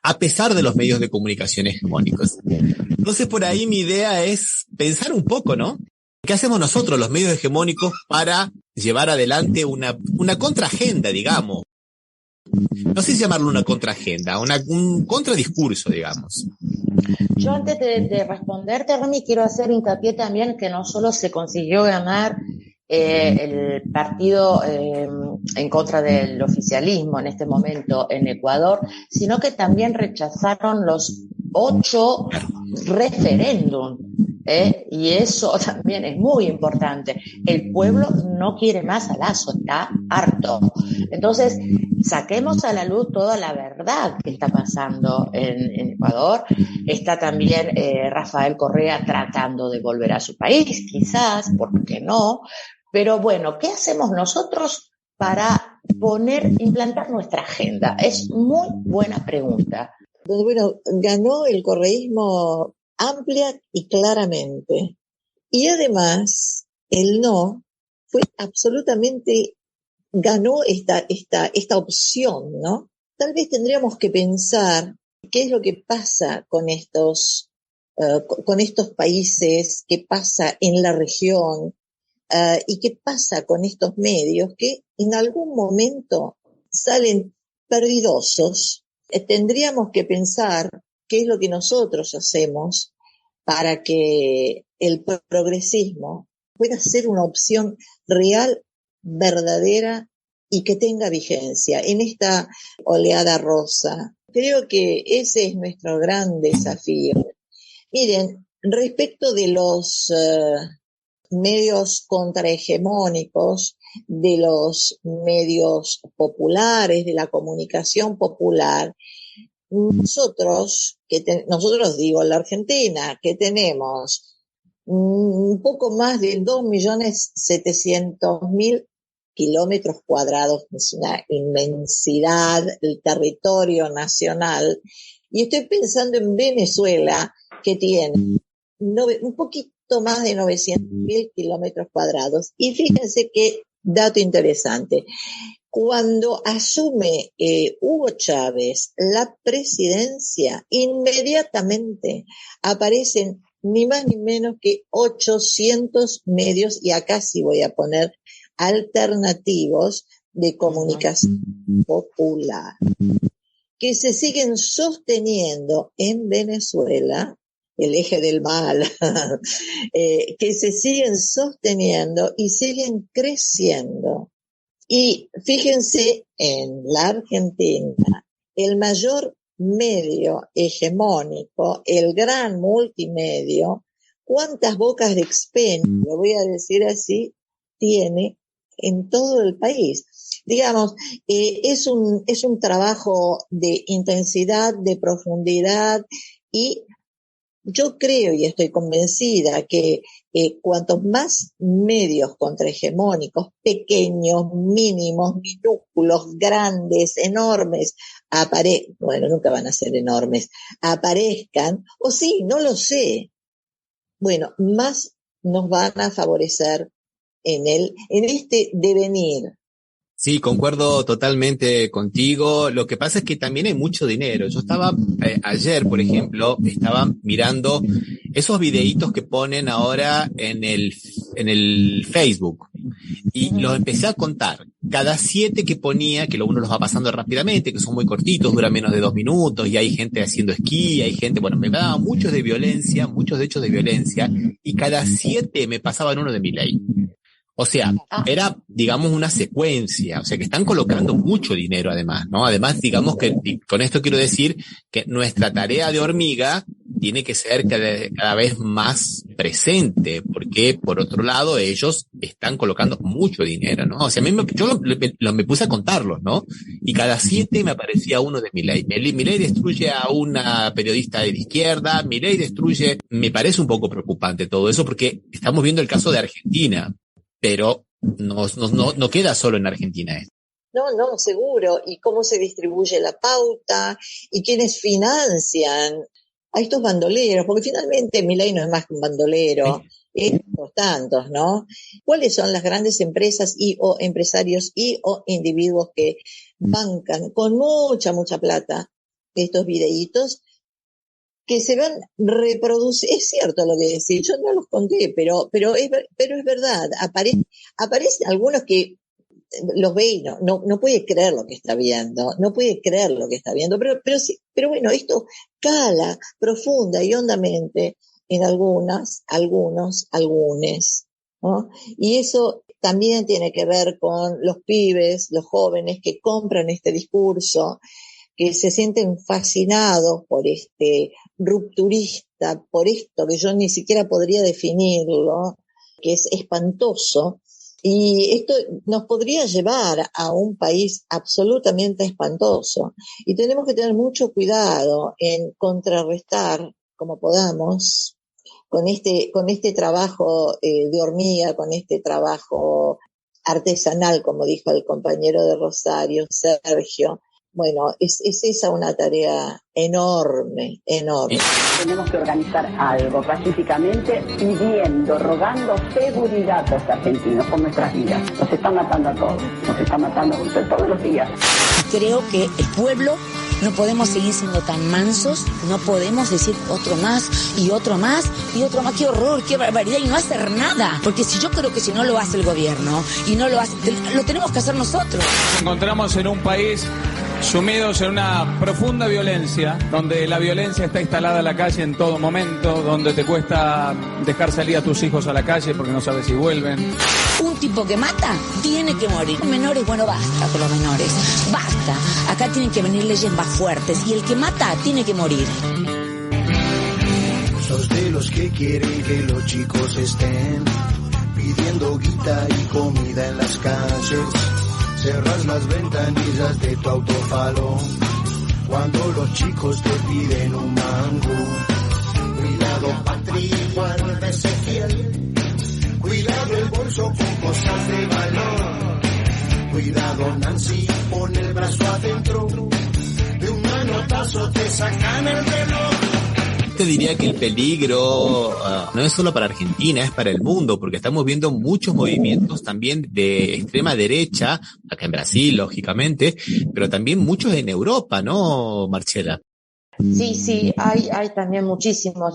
a pesar de los medios de comunicación hegemónicos. Entonces por ahí mi idea es pensar un poco, ¿no? ¿Qué hacemos nosotros, los medios hegemónicos, para llevar adelante una contraagenda, digamos? No sé si llamarlo una contraagenda, un contradiscurso, digamos. Yo antes de responderte, Rami, quiero hacer hincapié también que no solo se consiguió ganar el partido en contra del oficialismo en este momento en Ecuador, sino que también rechazaron los 8 referéndum. Y eso también es muy importante. El pueblo no quiere más a Lasso, está harto. Entonces, saquemos a la luz toda la verdad que está pasando en Ecuador. Está también Rafael Correa tratando de volver a su país, quizás, ¿por qué no? Pero bueno, ¿qué hacemos nosotros para implantar nuestra agenda? Es muy buena pregunta. Bueno, ganó el correísmo amplia y claramente. Y además, el no fue absolutamente, ganó esta opción, ¿no? Tal vez tendríamos que pensar qué es lo que pasa con estos países, qué pasa en la región, y qué pasa con estos medios que en algún momento salen perdidosos. Tendríamos que pensar qué es lo que nosotros hacemos para que el progresismo pueda ser una opción real, verdadera y que tenga vigencia en esta oleada rosa. Creo que ese es nuestro gran desafío. Miren, respecto de los medios contrahegemónicos, de los medios populares, de la comunicación popular, nosotros digo, la Argentina, que tenemos un poco más de 2.700.000 kilómetros cuadrados, es una inmensidad, el territorio nacional, y estoy pensando en Venezuela, que tiene un poquito más de 900.000 kilómetros cuadrados, y fíjense qué dato interesante. Cuando asume Hugo Chávez la presidencia, inmediatamente aparecen ni más ni menos que 800 medios, y acá sí voy a poner alternativos, de comunicación popular, que se siguen sosteniendo en Venezuela, el eje del mal, que se siguen sosteniendo y siguen creciendo. Y fíjense, en la Argentina, el mayor medio hegemónico, el gran multimedio, ¿cuántas bocas de expendio, lo voy a decir así, tiene en todo el país? Digamos, es un trabajo de intensidad, de profundidad, y yo creo y estoy convencida que cuantos más medios contrahegemónicos, pequeños, mínimos, minúsculos, grandes, enormes, bueno, nunca van a ser enormes, aparezcan, o sí, no lo sé, bueno, más nos van a favorecer en este devenir. Sí, concuerdo totalmente contigo. Lo que pasa es que también hay mucho dinero. Yo estaba ayer, por ejemplo, estaba mirando esos videitos que ponen ahora en el Facebook, y los empecé a contar. cada 7 que ponía, que uno los va pasando rápidamente, que son muy cortitos, duran menos de 2 minutos, y hay gente haciendo esquí, hay gente, bueno, me daba muchos de violencia, muchos de hechos de violencia, y cada 7 me pasaban uno de Milei. O sea, era, digamos, una secuencia, o sea, que están colocando mucho dinero además, ¿no? Además, digamos que, con esto quiero decir que nuestra tarea de hormiga tiene que ser cada vez más presente, porque por otro lado ellos están colocando mucho dinero, ¿no? O sea, yo me puse a contarlos, ¿no? Y cada 7 me aparecía uno de Milei. Milei destruye a una periodista de izquierda, Milei destruye, me parece un poco preocupante todo eso, porque estamos viendo el caso de Argentina, pero no queda solo en Argentina esto. No, seguro. Y cómo se distribuye la pauta y quiénes financian a estos bandoleros, porque finalmente Milei no es más que un bandolero, estos tantos, ¿no? ¿Cuáles son las grandes empresas y o empresarios y o individuos que bancan con mucha plata estos videitos que se van reproducir? Es cierto lo que decís, yo no los conté, pero es verdad, aparecen algunos que los ve y no puede creer lo que está viendo, pero bueno, esto cala profunda y hondamente en algunos, ¿no? Y eso también tiene que ver con los pibes, los jóvenes que compran este discurso, que se sienten fascinados por este rupturista, por esto que yo ni siquiera podría definirlo, que es espantoso. Y esto nos podría llevar a un país absolutamente espantoso. Y tenemos que tener mucho cuidado en contrarrestar, como podamos, con este trabajo de hormiga, con este trabajo artesanal, como dijo el compañero de Rosario, Sergio. Bueno, es esa una tarea enorme. Tenemos que organizar algo pacíficamente, pidiendo, rogando seguridad a los argentinos con nuestras vidas. Nos están matando a todos, todos los días. Creo que el pueblo no podemos seguir siendo tan mansos, no podemos decir otro más, y otro más, y otro más. ¡Qué horror, qué barbaridad! Y no hacer nada. Porque yo creo que si no lo hace el gobierno, y no lo hace, lo tenemos que hacer nosotros. Nos encontramos en un país sumidos en una profunda violencia, donde la violencia está instalada en la calle en todo momento, donde te cuesta dejar salir a tus hijos a la calle porque no sabes si vuelven. Un tipo que mata tiene que morir. Menores, bueno, basta con los menores, basta. Acá tienen que venir leyes más fuertes y el que mata tiene que morir. Sos de los que quieren que los chicos estén pidiendo guita y comida en las calles. Cerras las ventanillas de tu autofalo cuando los chicos te piden un mango. Cuidado, Patrick, vuélvese fiel. Cuidado el bolso con cosas de valor. Cuidado, Nancy, pon el brazo adentro. De un manotazo te sacan el reloj. Te diría que el peligro no es solo para Argentina, es para el mundo, porque estamos viendo muchos movimientos también de extrema derecha, acá en Brasil, lógicamente, pero también muchos en Europa, ¿no, Marcela? Sí, hay también muchísimos.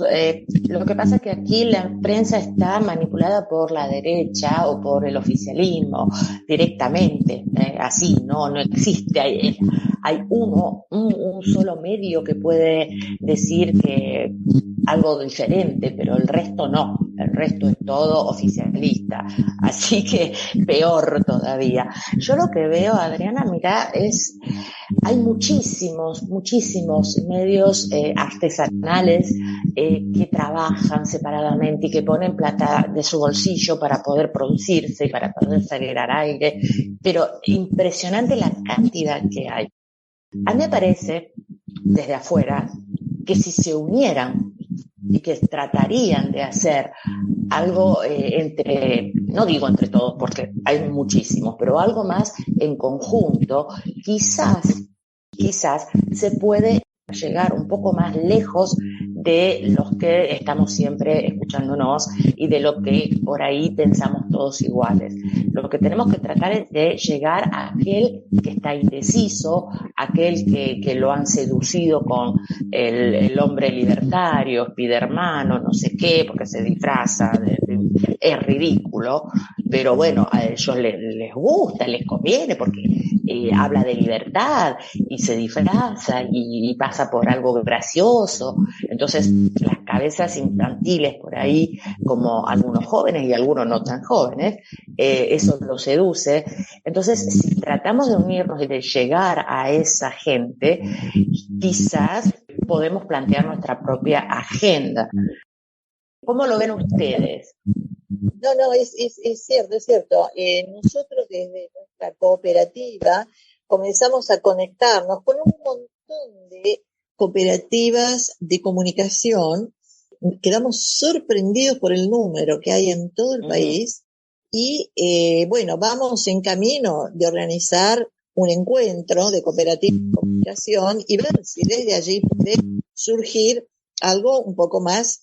Lo que pasa es que aquí la prensa está manipulada por la derecha o por el oficialismo directamente, así, no existe. Hay un solo medio que puede decir que algo diferente, pero el resto no. El resto es todo oficialista. Así que peor todavía. Yo lo que veo, Adriana, mirá, hay muchísimos medios artesanales que trabajan separadamente y que ponen plata de su bolsillo para poder producirse y para poder salir al aire, pero impresionante la cantidad que hay. A mí me parece, desde afuera, que si se unieran y que tratarían de hacer algo no digo entre todos porque hay muchísimos, pero algo más en conjunto, quizás se puede llegar un poco más lejos de los que estamos siempre escuchándonos y de lo que por ahí pensamos todos iguales. Lo que tenemos que tratar es de llegar a aquel que está indeciso, aquel que lo han seducido con el hombre libertario, Spidermano, no sé qué, porque se disfraza, es ridículo, pero bueno, a ellos les gusta, les conviene, porque habla de libertad y se disfraza y pasa por algo gracioso. Entonces, las cabezas infantiles por ahí, como algunos jóvenes y algunos no tan jóvenes, eso los seduce. Entonces, si tratamos de unirnos y de llegar a esa gente, quizás podemos plantear nuestra propia agenda. ¿Cómo lo ven ustedes? No, es cierto, es cierto. Nosotros desde nuestra cooperativa comenzamos a conectarnos con un montón de cooperativas de comunicación. Quedamos sorprendidos por el número que hay en todo el país y, bueno, vamos en camino de organizar un encuentro de cooperativas de comunicación y ver si desde allí puede surgir algo un poco más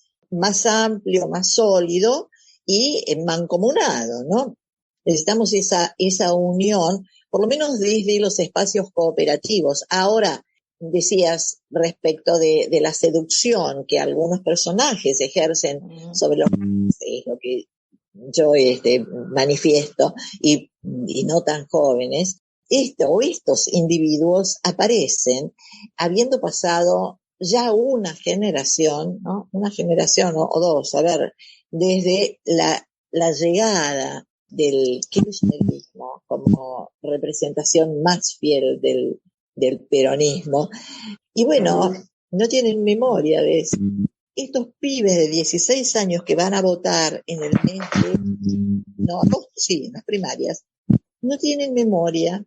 amplio, más sólido y mancomunado, ¿no? Necesitamos esa unión, por lo menos desde los espacios cooperativos. Ahora, decías respecto de la seducción que algunos personajes ejercen sobre los lo que yo manifiesto, y no tan jóvenes, estos individuos aparecen habiendo pasado ya una generación, ¿no? Una generación o dos, a ver, desde la llegada del kirchnerismo como representación más fiel del peronismo. Y bueno, no tienen memoria de eso. Estos pibes de 16 años que van a votar en el mes en las primarias, no tienen memoria.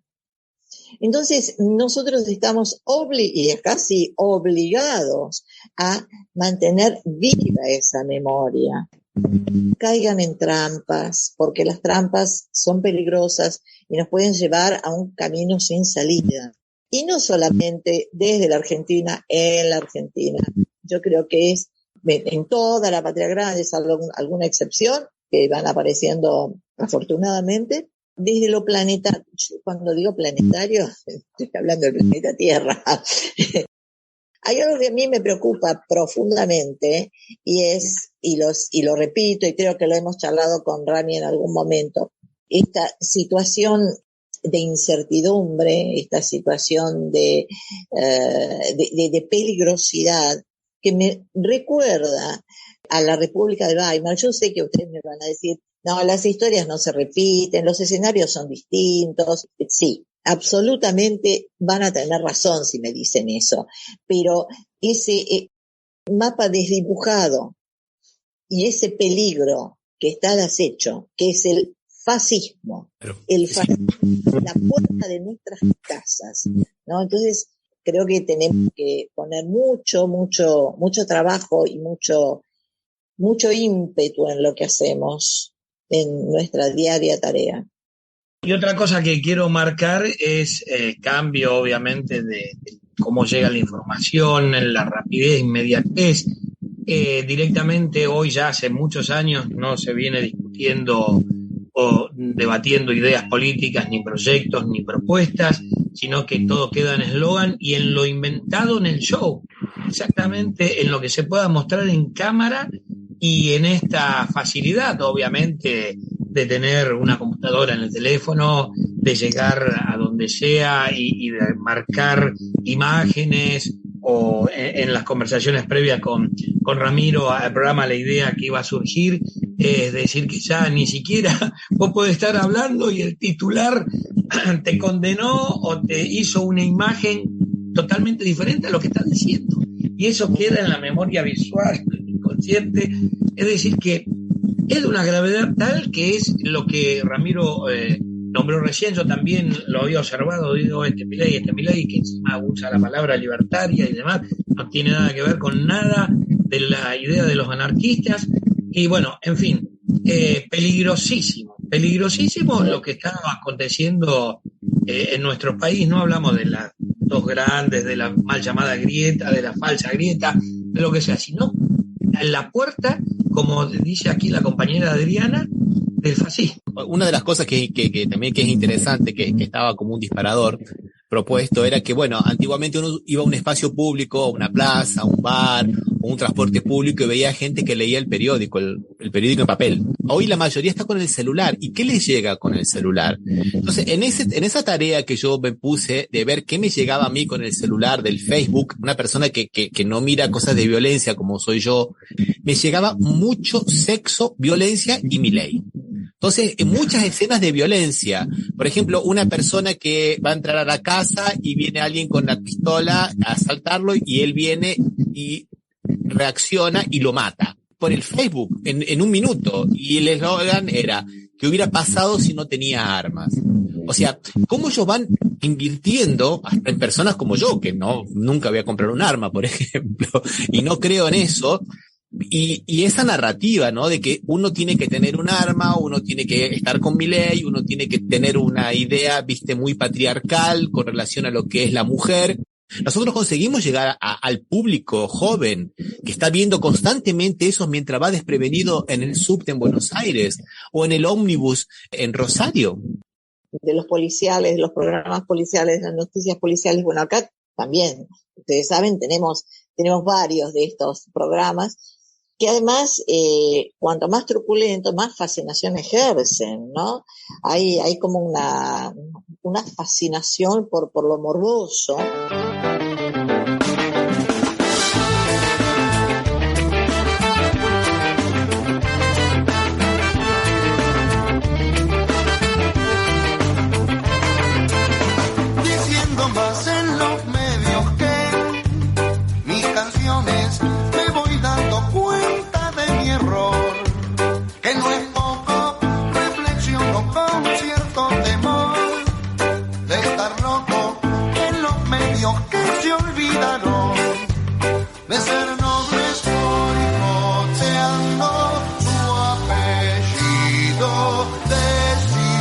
Entonces, nosotros estamos casi obligados a mantener viva esa memoria. Caigan en trampas, porque las trampas son peligrosas y nos pueden llevar a un camino sin salida. Y no solamente desde la Argentina, en la Argentina. Yo creo que es en toda la patria grande, salvo alguna excepción, que van apareciendo afortunadamente, desde lo planetario. Cuando digo planetario, estoy hablando del planeta Tierra. Hay algo que a mí me preocupa profundamente y lo repito, y creo que lo hemos charlado con Rami en algún momento, esta situación de incertidumbre, esta situación de peligrosidad que me recuerda a la República de Weimar. Yo sé que ustedes me van a decir, no, las historias no se repiten, los escenarios son distintos. Sí, absolutamente van a tener razón si me dicen eso, pero ese mapa desdibujado y ese peligro que está de acecho, que es el fascismo, la puerta de nuestras casas, ¿no? Entonces, creo que tenemos que poner mucho trabajo y mucho ímpetu en lo que hacemos en nuestra diaria tarea. Y otra cosa que quiero marcar es el cambio, obviamente, de cómo llega la información, en la rapidez, inmediatez. Directamente hoy, ya hace muchos años, no se viene discutiendo o debatiendo ideas políticas, ni proyectos, ni propuestas, sino que todo queda en eslogan y en lo inventado en el show, exactamente en lo que se pueda mostrar en cámara y en esta facilidad, obviamente, de tener una computadora en el teléfono, de llegar a donde sea y de marcar imágenes, o en las conversaciones previas con Ramiro al programa, la idea que iba a surgir es decir que ya ni siquiera vos podés estar hablando y el titular te condenó o te hizo una imagen totalmente diferente a lo que estás diciendo. Y eso queda en la memoria visual, inconsciente. Es decir, que es de una gravedad tal que es lo que Ramiro nombró recién. Yo también lo había observado, digo, este Milei, que encima usa la palabra libertaria y demás, no tiene nada que ver con nada de la idea de los anarquistas. Y bueno, en fin, peligrosísimo lo que está aconteciendo en nuestro país. No hablamos de las dos grandes, de la mal llamada grieta, de la falsa grieta, de lo que sea, sino en la puerta, como dice aquí la compañera Adriana, del fascismo. Una de las cosas que también que es interesante, que estaba como un disparador propuesto, era que, bueno, antiguamente uno iba a un espacio público, a una plaza, a un bar, o un transporte público y veía gente que leía el periódico, el periódico en papel. Hoy la mayoría está con el celular. ¿Y qué les llega con el celular? Entonces, en esa tarea que yo me puse de ver qué me llegaba a mí con el celular del Facebook, una persona que no mira cosas de violencia como soy yo, me llegaba mucho sexo, violencia y Milei. Entonces, en muchas escenas de violencia, por ejemplo, una persona que va a entrar a la casa y viene alguien con la pistola a asaltarlo y él viene y reacciona y lo mata por el Facebook en un minuto. Y el eslogan era, ¿qué hubiera pasado si no tenía armas? O sea, cómo ellos van invirtiendo hasta en personas como yo, que nunca voy a comprar un arma, por ejemplo, y no creo en eso. Y esa narrativa, ¿no? De que uno tiene que tener un arma, uno tiene que estar con Milei, uno tiene que tener una idea, muy patriarcal con relación a lo que es la mujer. Nosotros conseguimos llegar al público joven que está viendo constantemente eso mientras va desprevenido en el subte en Buenos Aires o en el ómnibus en Rosario. De los policiales, de los programas policiales, de las noticias policiales, bueno, acá también, ustedes saben, tenemos varios de estos programas que además, cuanto más truculento, más fascinación ejercen, ¿no? Hay como una fascinación por lo morboso. Diciendo más en los medios que mis canciones, me voy dando cuenta de mi error, que no es poco, reflexiono con cierto temor de estar loco en los medios que se olvidaron de ser nobles boicoteando su apellido,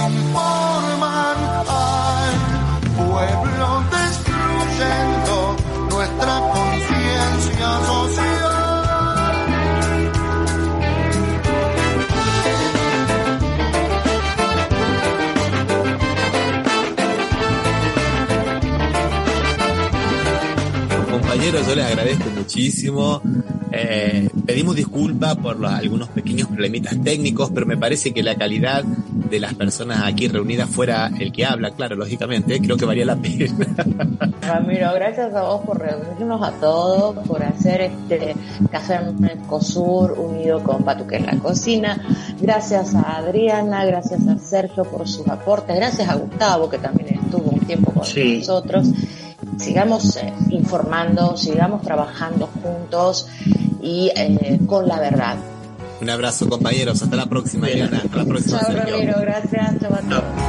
desinforman al pueblo, destruyendo nuestra conciencia social. Compañeros, yo les agradezco muchísimo. Pedimos disculpas por algunos pequeños problemitas técnicos, pero me parece que la calidad de las personas aquí reunidas fuera el que habla, claro, lógicamente, creo que valía la pena. Ramiro, gracias a vos por reunirnos a todos, por hacer Café Mercosur unido con Batuque en la Cocina. Gracias a Adriana, gracias a Sergio por sus aportes, gracias a Gustavo, que también estuvo un tiempo con nosotros. Sigamos informando, sigamos trabajando juntos y con la verdad. Un abrazo, compañeros. Hasta la próxima, Diana. Hasta la próxima. Chao, Ramiro. Gracias. Chao a todos.